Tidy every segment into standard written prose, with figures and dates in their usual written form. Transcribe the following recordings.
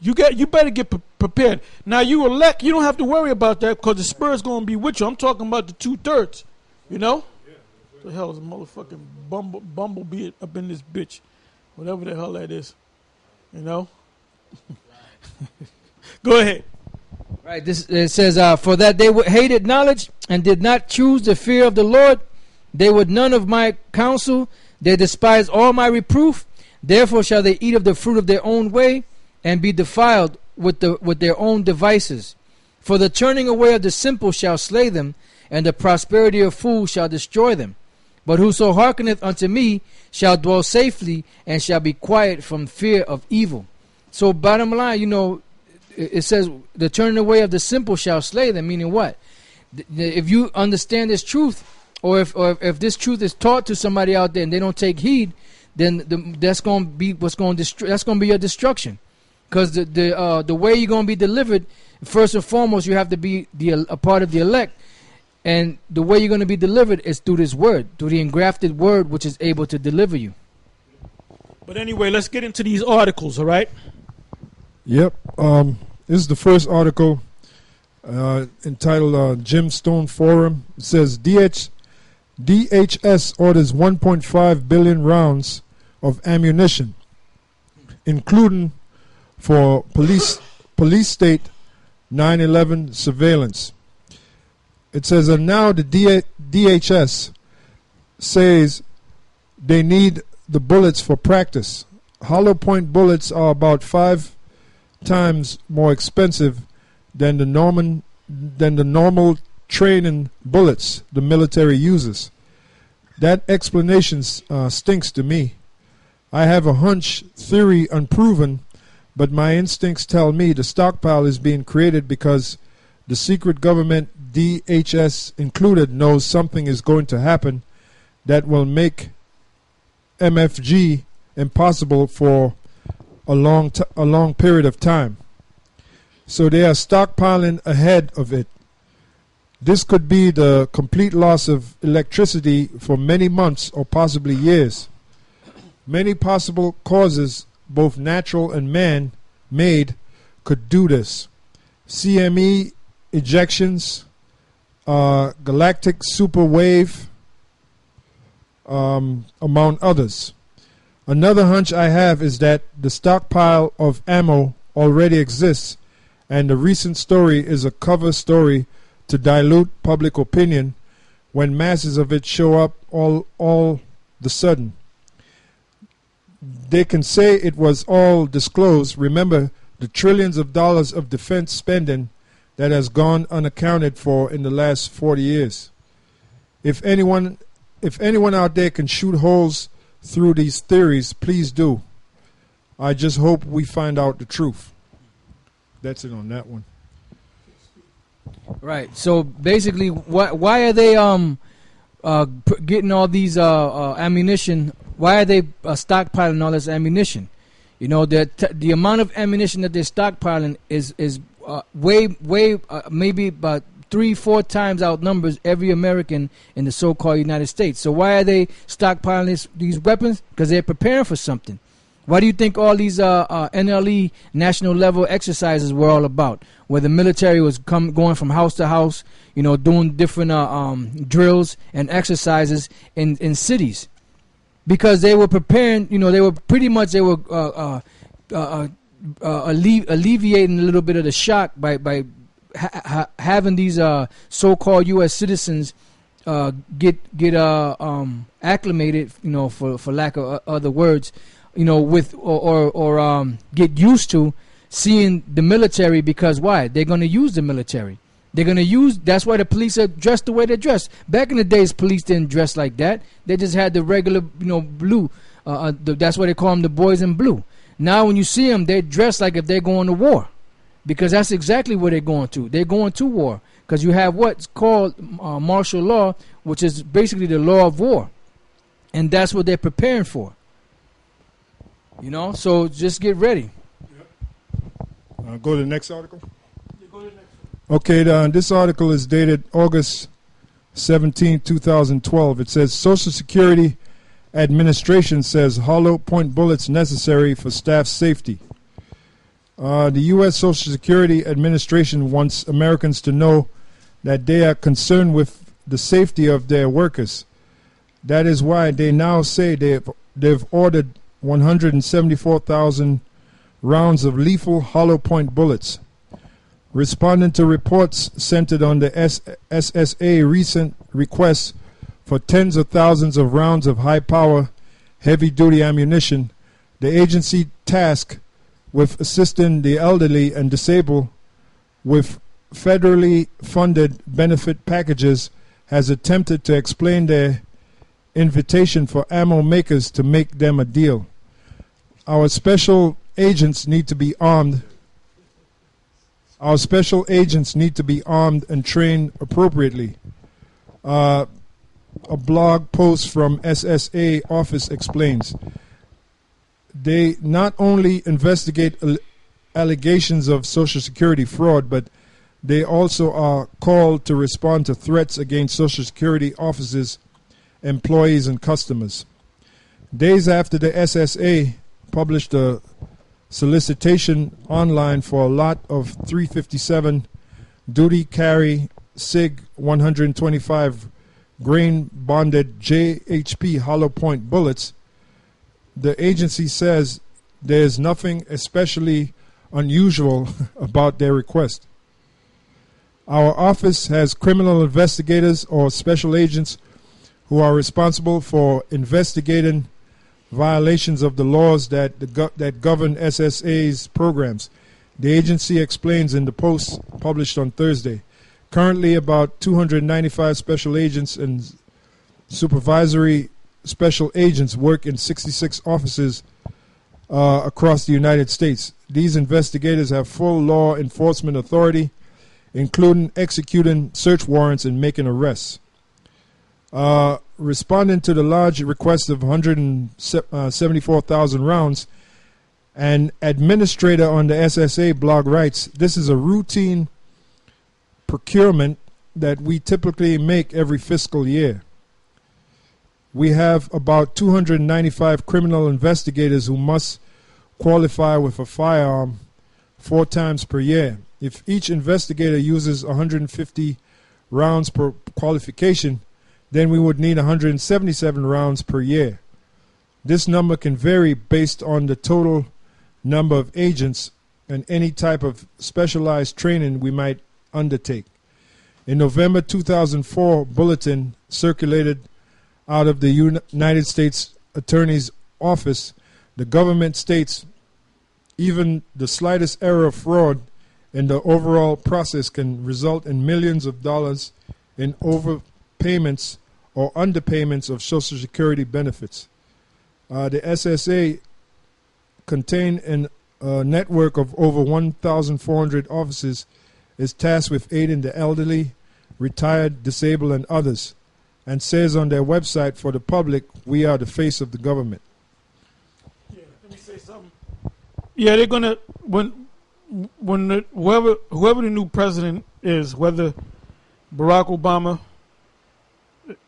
You better get prepared. Now you elect, you don't have to worry about that because the Spirit's going to be with you. I'm talking about the 2/3. You know? What the hell is a motherfucking bumblebee up in this bitch? Whatever the hell that is. You know? Go ahead. Right. It says, for that they hated knowledge and did not choose the fear of the Lord. They would none of my counsel. They despised all my reproof. Therefore shall they eat of the fruit of their own way, and be defiled with their own devices. For the turning away of the simple shall slay them, and the prosperity of fools shall destroy them. But whoso hearkeneth unto me shall dwell safely, and shall be quiet from fear of evil. So bottom line, you know, it says the turning away of the simple shall slay them, meaning what? If you understand this truth, or if this truth is taught to somebody out there and they don't take heed, then that's going to be what's going to that's going to be your destruction. Because the way you're going to be delivered, first and foremost, you have to be a part of the elect. And the way you're going to be delivered is through this word, through the engrafted word, which is able to deliver you. But anyway, let's get into these articles, all right? Yep. This is the first article entitled Gemstone Forum. It says DHS orders 1.5 billion rounds of ammunition, including for police state 9/11 surveillance. It says, and now the DHS says they need the bullets for practice. Hollow point bullets are about 5 times more expensive than the normal training bullets the military uses. That explanation stinks to me. I have a hunch, theory unproven, but my instincts tell me the stockpile is being created because the secret government, DHS included, knows something is going to happen that will make MFG impossible for a long period of time. So they are stockpiling ahead of it. This could be the complete loss of electricity for many months or possibly years. Many possible causes, both natural and man-made, could do this. CME ejections, galactic super wave, among others. Another hunch I have is that the stockpile of ammo already exists, and the recent story is a cover story to dilute public opinion when masses of it show up all the sudden. They can say it was all disclosed. Remember the trillions of dollars of defense spending that has gone unaccounted for in the last 40 years. If anyone out there can shoot holes through these theories, please do. I just hope we find out the truth. That's it on that one. Right. So basically, why are they getting all these ammunition? Why are they stockpiling all this ammunition? You know, the amount of ammunition that they're stockpiling is way maybe about 3-4 times outnumbers every American in the so-called United States. So why are they stockpiling these weapons? Because they're preparing for something. Why do you think all these NLE national level exercises were all about? Where the military was going from house to house, you know, doing different drills and exercises in cities, because they were preparing. You know, they were alleviating a little bit of the shock by having these so-called U.S. citizens get acclimated, you know, for lack of other words, you know, with or get used to seeing the military. Because why? They're going to use the military. They're going to use. That's why the police are dressed the way they're dressed. Back in the days, police didn't dress like that. They just had the regular, you know, blue. That's why they call them the boys in blue. Now, when you see them, they're dressed like if they're going to war, because that's exactly what they're going to. They're going to war because you have what's called martial law, which is basically the law of war, and that's what they're preparing for. You know, so just get ready. Go to the next article. Okay, this article is dated August 17, 2012. It says Social Security Administration says hollow point bullets necessary for staff safety. The U.S. Social Security Administration wants Americans to know that they are concerned with the safety of their workers. That is why they now say they've ordered 174,000 rounds of lethal hollow point bullets. Responding to reports centered on the SSA recent requests for tens of thousands of rounds of high-power, heavy-duty ammunition, the agency tasked with assisting the elderly and disabled with federally funded benefit packages has attempted to explain their invitation for ammo makers to make them a deal. Our special agents need to be armed. Our special agents need to be armed and trained appropriately. A blog post from SSA office explains. They not only investigate allegations of Social Security fraud, but they also are called to respond to threats against Social Security offices, employees, and customers. Days after the SSA published a solicitation online for a lot of 357 duty carry SIG 125 grain bonded JHP hollow point bullets, the agency says there is nothing especially unusual about their request. Our office has criminal investigators or special agents who are responsible for investigating violations of the laws that govern SSA's programs. The agency explains in the post published on Thursday. Currently, about 295 special agents and supervisory special agents work in 66 offices across the United States. These investigators have full law enforcement authority, including executing search warrants and making arrests. Responding to the large request of 174,000 rounds, an administrator on the SSA blog writes, "This is a routine procurement that we typically make every fiscal year. We have about 295 criminal investigators who must qualify with a firearm 4 times per year. If each investigator uses 150 rounds per qualification, then we would need 177 rounds per year. This number can vary based on the total number of agents and any type of specialized training we might undertake." In November 2004, bulletin circulated out of the United States Attorney's Office, the government states even the slightest error of fraud in the overall process can result in millions of dollars in overpayments or underpayments of Social Security benefits. The SSA contained in a network of over 1,400 offices is tasked with aiding the elderly, retired, disabled, and others, and says on their website for the public, "We are the face of the government." Yeah, let me say something. Yeah, they're gonna whoever the new president is, whether Barack Obama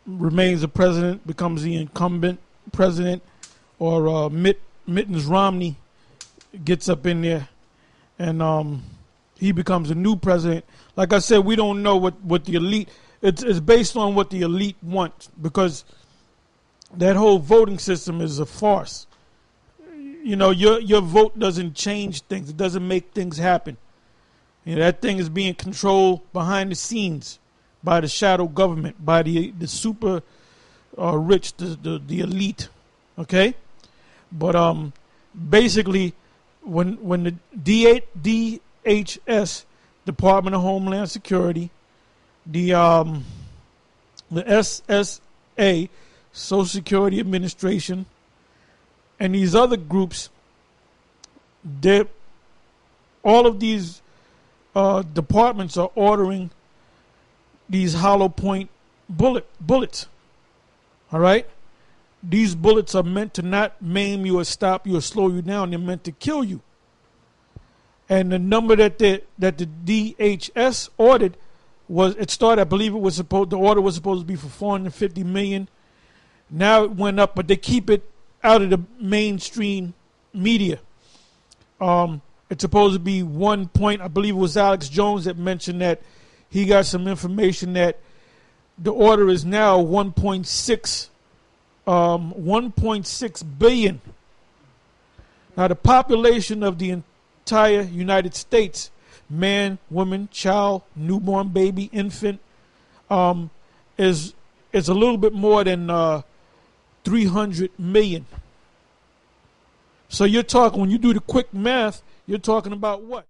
remains the president, becomes the incumbent president, or Mittens Romney gets up in there and he becomes a new president. Like I said, we don't know what the elite. It's based on what the elite want, because that whole voting system is a farce. You know, your vote doesn't change things. It doesn't make things happen. You know, that thing is being controlled behind the scenes by the shadow government, by the super rich, the elite. Okay, but basically, when the DHS, Department of Homeland Security, the SSA, Social Security Administration, and these other groups, all of these departments are ordering these hollow point bullets. All right? These bullets are meant to not maim you or stop you or slow you down. They're meant to kill you. And the number that the DHS ordered I believe the order was supposed to be for 450 million. Now it went up, but they keep it out of the mainstream media. It's It's supposed to be 1 point. I believe it was Alex Jones that mentioned that he got some information that the order is now 1.6 billion. Now the population of the entire United States, man, woman, child, newborn baby, infant, is a little bit more than 300 million. So you're talking, when you do the quick math, you're talking about what?